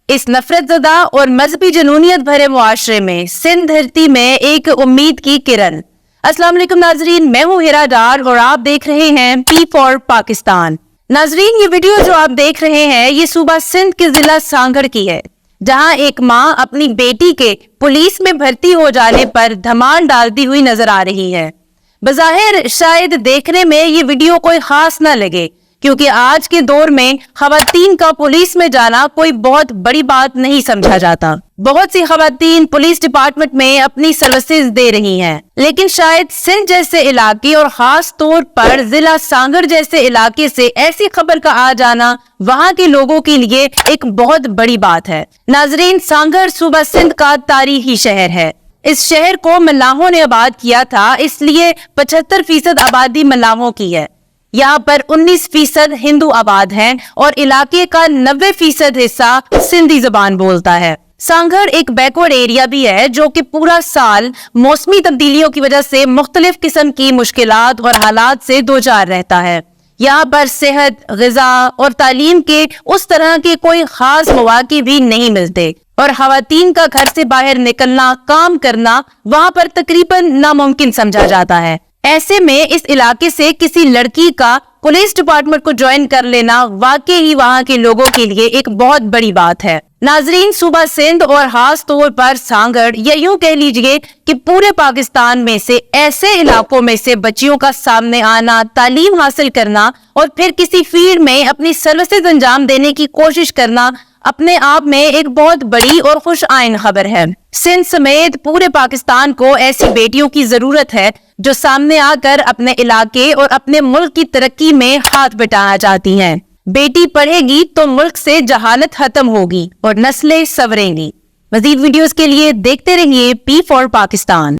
इस नफरत ज़दा और मजहबी जनूनियत भरे मुआशरे में सिंध धरती में एक उम्मीद की किरण। अस्सलाम वालेकुम नाजरीन, मैं हूँ हिरा डार और आप देख रहे हैं पी फॉर पाकिस्तान। नाजरीन, ये वीडियो जो आप देख रहे हैं ये सूबा सिंध के जिला सांगड़ की है, जहां एक मां अपनी बेटी के पुलिस में भर्ती हो जाने पर धमाल डालती हुई नजर आ रही है। बज़ाहिर शायद देखने में ये वीडियो कोई खास ना लगे, क्योंकि आज के दौर में खवातीन का पुलिस में जाना कोई बहुत बड़ी बात नहीं समझा जाता। बहुत सी खवातीन पुलिस डिपार्टमेंट में अपनी सर्विसेज दे रही हैं, लेकिन शायद सिंध जैसे इलाके और खास तौर पर जिला सांगड़ जैसे इलाके से ऐसी खबर का आ जाना वहां के लोगों के लिए एक बहुत बड़ी बात है। नाजरीन, सांगड़ सूबा सिंध का तारीखी शहर है। इस शहर को मल्लाहों ने आबाद किया था, इसलिए 75% आबादी मल्लाहों की है। यहाँ पर 19% हिंदू आबाद हैं और इलाके का 90% हिस्सा सिंधी जुबान बोलता है। सांगड़ एक बैकवर्ड एरिया भी है जो कि पूरा साल मौसमी तब्दीलियों की वजह से मुख्तलिफ किस्म की मुश्किलात और हालात से दो चार रहता है। यहाँ पर सेहत, ग़िज़ा और तालीम के उस तरह के कोई खास मौक़े भी नहीं मिलते और खवातीन का घर से बाहर निकलना, काम करना वहाँ पर तकरीबन नामुमकिन समझा जाता है। ऐसे में इस इलाके से किसी लड़की का पुलिस डिपार्टमेंट को ज्वाइन कर लेना वाकई ही वहाँ के लोगों के लिए एक बहुत बड़ी बात है। नाजरीन, सूबा सिंध और खास तौर पर सांगड़ या यूं कह लीजिए कि पूरे पाकिस्तान में से ऐसे इलाकों में से बच्चियों का सामने आना, तालीम हासिल करना और फिर किसी फील्ड में अपनी सर्विसेज अंजाम देने की कोशिश करना अपने आप में एक बहुत बड़ी और खुश आइन खबर है। सिंध समेत पूरे पाकिस्तान को ऐसी बेटियों की जरूरत है जो सामने आकर अपने इलाके और अपने मुल्क की तरक्की में हाथ बटाना चाहती हैं। बेटी पढ़ेगी तो मुल्क से जहालत खत्म होगी और नस्लें संवरेंगी। मजीद वीडियोस के लिए देखते रहिए पी फॉर पाकिस्तान।